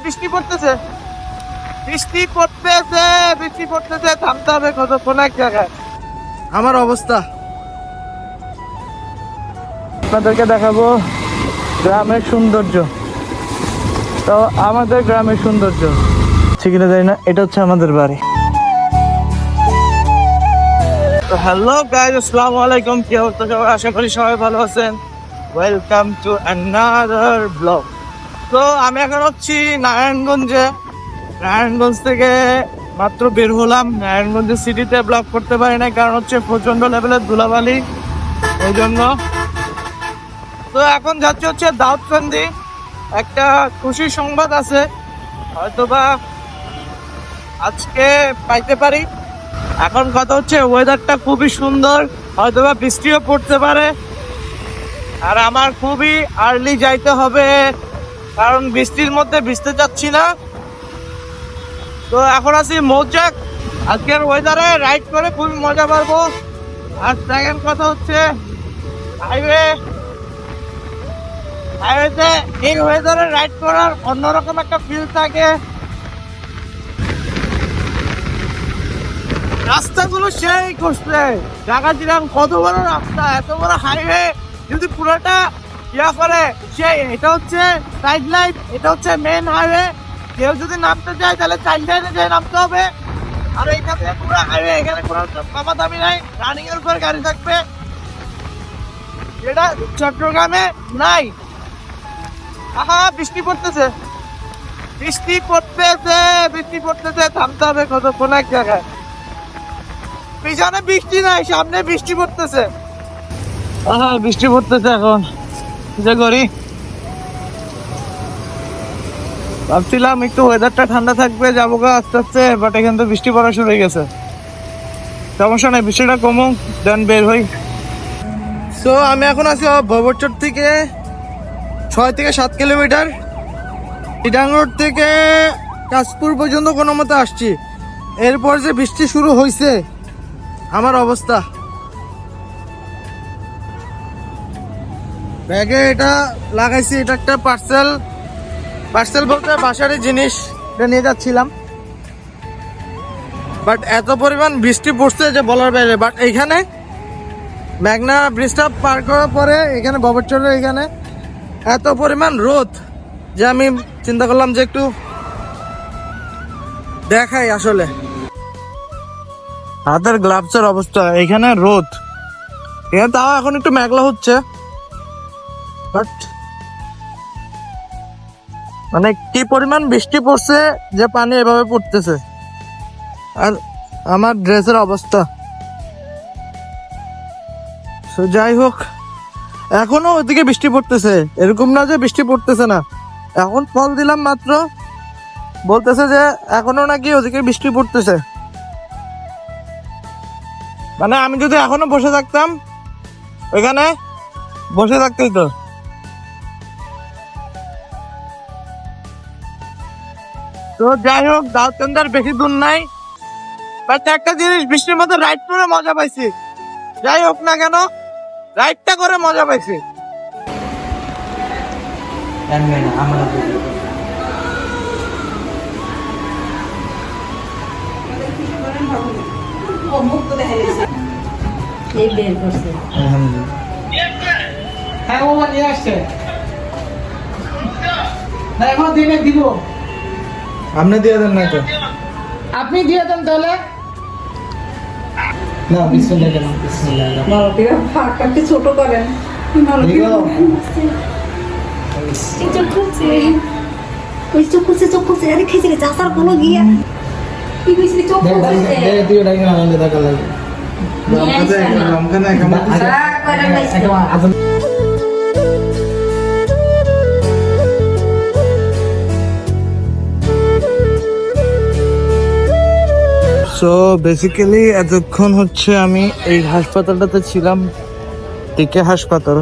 বৃষ্টি পড়তেছে, বৃষ্টি পড়তেছে, বৃষ্টি পড়তেছে, থামতে হবে কতক্ষণ এক জায়গায়। আমার অবস্থা আপনাদেরকে দেখাবো গ্রামের সৌন্দর্য। তো আমাদের গ্রামের সৌন্দর্য ঠিক না, জানি না। এটা হচ্ছে আমাদের বাড়ি। তো হ্যালো গাইস, আসসালামু আলাইকুম। কি অবস্থা সবাই? আশা করি সবাই ভালো আছেন। Welcome to another blog. তো আমি এখন হচ্ছি নারায়ণগঞ্জে। নারায়ণগঞ্জ থেকে মাত্র বের হলাম। নারায়ণগঞ্জের সিটিতে ব্লগ করতে পারি না, কারণ হচ্ছে প্রচন্ড লেভেলের ধুলাবালি, এই জন্য। তো এখন যাচ্ছে হচ্ছে দাউদকান্দি। একটা খুশির সংবাদ আছে, হয়তোবা আজকে পাইতে পারি। এখন কথা হচ্ছে ওয়েদারটা খুবই সুন্দর, হয়তোবা বৃষ্টিও পড়তে পারে। আর আমার খুবই আর্লি যাইতে হবে, কারণ বৃষ্টির মধ্যে ভিজতে যাচ্ছি না। তো এখন আছি মৌচাক। আজকের ওয়েদারে রাইড করে খুবই মজা পাবো। আর সেকেন্ড কথা হচ্ছে হাইওয়েতে এই ওয়েদারে রাইড করার অন্যরকম একটা ফিল থাকে। রাস্তাগুলো সেই করছে, ঢাকা দিলাম কত বড় রাস্তা, এত বড় হাইওয়ে যদি পুরোটা ইয়া করে। সেই এটা হচ্ছে সাইড লাইট, এটা হচ্ছে মেন হাইওয়ে। কেউ যদি নামতে চায় তাহলে সাইড লাইনে যেয়ে নামতে হবে। আর এইখানে পুরো হাইওয়ে, এখানে কোনো মামা দামি নাই, রানিং এর উপর গাড়ি থাকবে, যেটা চট্টগ্রামে নাই। আহা বৃষ্টি পড়তেছে, বৃষ্টি পড়তেছে, বৃষ্টি পড়তেছে, থামতে হবে কতক্ষণ এক জায়গায়। পিছনে বৃষ্টি নাই, সামনে বৃষ্টি পড়তেছে। আহা বৃষ্টি পড়তেছে। এখন যে করি, ভাবছিলাম একটু ওয়েদারটা ঠান্ডা থাকবে, যাবো গা আস্তে আস্তে, বাট এখান তো বৃষ্টি পড়া শুরু হয়ে গেছে। সমস্যা নেই, বৃষ্টিটা কমুক দেন বের হই। সো আমি এখন আছি ভবরচর থেকে 6 থেকে 7 কিলোমিটার। ইডাং রোড থেকে কাশপুর পর্যন্ত কোনো মতো আসছি। এরপর যে বৃষ্টি শুরু হয়েছে, আমার অবস্থা। ব্যাগে এটা লাগাইছি, এটা একটা পার্সেল বলতে বাসারই জিনিস, এটা নিয়ে যাচ্ছিলাম। বাট এত পরিমাণ বৃষ্টি পড়ছে যে বলার বাইরে। বাট এইখানে মেঘনা ব্রিজটা পার করার পরে এখানে ভবরচরের এখানে এত পরিমাণ রোদ যে আমি চিন্তা করলাম যে একটু দেখাই। আসলে হাতের গ্লাভসের অবস্থা, এখানে রোদ, এখানে তাও এখন একটু মেঘলা হচ্ছে, বাট মানে কি পরিমাণ বৃষ্টি পড়ছে যে পানি এভাবে পড়তেছে। আর আমার ড্রেসের অবস্থা। যাই হোক, এখনো ওইদিকে বৃষ্টি পড়তেছে, এরকম না যে বৃষ্টি পড়তেছে না। এখন ফল দিলাম মাত্র, বলতেছে যে এখনো নাকি ওদিকে বৃষ্টি পড়তেছে। মানে আমি যদি এখনো বসে থাকতাম ওইখানে, বসে থাকতেই তো। তো যাই হোক, দাউদকান্দি বেশি দূর নাই, বাট একটা জিনিস, বৃষ্টির মধ্যে রাইড করে মজা পাইছি। যাই হোক না কেন, রাইডটা করে মজা পাইছি। আপনি দিয়ে দেন না তো? আপনি দিয়ে দেন তাহলে। না বিসমিল্লাহ কেন? বিসমিল্লাহ ছোট করেন। সো বেসিক্যালি এতক্ষণ হচ্ছে আমি এই হাসপাতালটাতে ছিলাম, টিকে হাসপাতাল।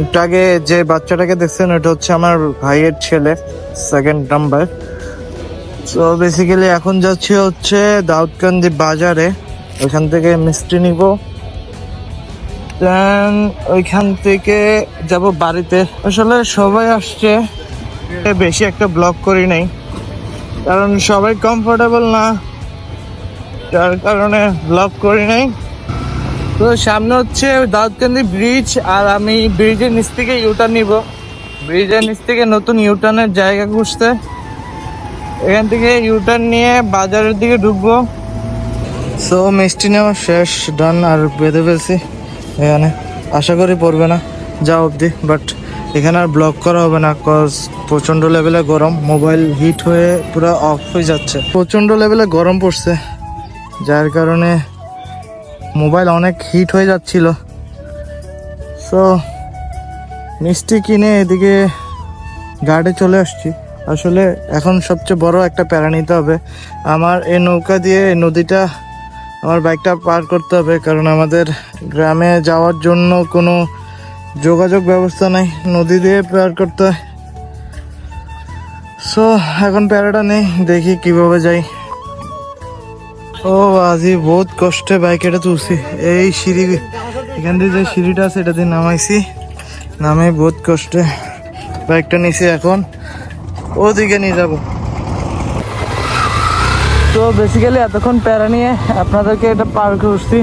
একটু আগে যে বাচ্চাটাকে দেখছেন, ওটা হচ্ছে আমার ভাইয়ের ছেলে, সেকেন্ড নাম্বার। সো বেসিক্যালি এখন যাচ্ছি হচ্ছে দাউদকান্দি বাজারে, ওখান থেকে মিষ্টি নিব, দেন ওইখান থেকে যাব বাড়িতে। আসলে সবাই আসছে, বেশি একটা ব্লগ করি নাই কারণ সবাই কমফোর্টেবল না, যার কারণে ব্লগ করি নাই। তো সামনে হচ্ছে দাউদকান্দি ব্রিজ, আর আমি ব্রিজের নিচ থেকে ইউটার্ন নিব। ব্রিজের নিচ থেকে নতুন ইউটার্নের জায়গা খুঁজতে, এখান থেকে ইউটার্ন নিয়ে বাজারের দিকে ঢুকবো। সো মিষ্টি নেওয়া শেষ, ডান। আর বেঁধে ফেলছি এখানে, আশা করি পড়বে না যা অবধি, বাট এখানে আর ব্লক করা হবে না কজ প্রচণ্ড লেভেলে গরম, মোবাইল হিট হয়ে পুরো অফ হয়ে যাচ্ছে। প্রচণ্ড লেভেলে গরম পড়ছে, যার কারণে মোবাইল অনেক হিট হয়ে যাচ্ছিল। সো মিষ্টি কিনে এদিকে গার্ডে চলে আসছি। আসলে এখন সবচেয়ে বড় একটা প্যারা নিতে হবে আমার, এই নৌকা দিয়ে এই নদীটা আমার বাইকটা পার করতে হবে, কারণ আমাদের গ্রামে যাওয়ার জন্য কোনো যোগাযোগ ব্যবস্থা নাই, নদী দিয়ে পার করতে হয়। সো এখন প্যারাটা নেই, দেখি কিভাবে যাই। ও আজি বহুত কষ্টে বাইক এটা তুলছি, এই সিঁড়ি এখান দিয়ে যে সিঁড়িটা আছে এটা দিয়ে নামাইছি, নামে বহুত কষ্টে বাইকটা নিছি, এখন ওদিকে নিয়ে যাবো। তো বেসিক্যালি এতক্ষণ প্যারা নিয়ে আপনাদেরকে এটা পার করছি,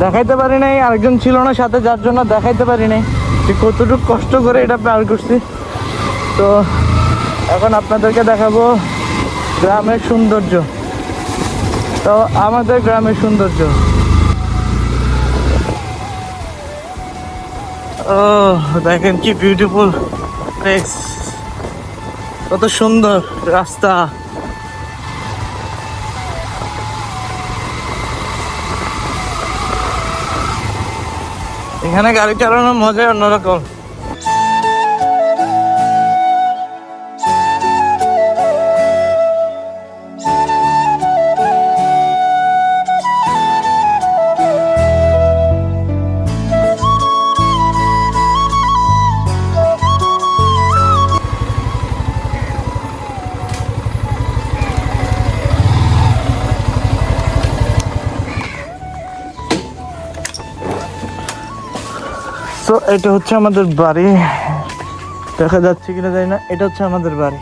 দেখাইতে পারি নাই, আরেকজন ছিল না সাথে, যার জন্য দেখাইতে পারি নাই যে কতটুকু কষ্ট করে এটা পার করছি। তো এখন আপনাদেরকে দেখাবো গ্রামের সৌন্দর্য, তো আমাদের গ্রামের সৌন্দর্য। ও দেখেন কি বিউটিফুল প্লেস, কত সুন্দর রাস্তা। এখানে গাড়ি চালানোর মজাই অন্যরকম। তো এটা হচ্ছে আমাদের বাড়ি, দেখা যাচ্ছে কিনা জানি না, এটা হচ্ছে আমাদের বাড়ি।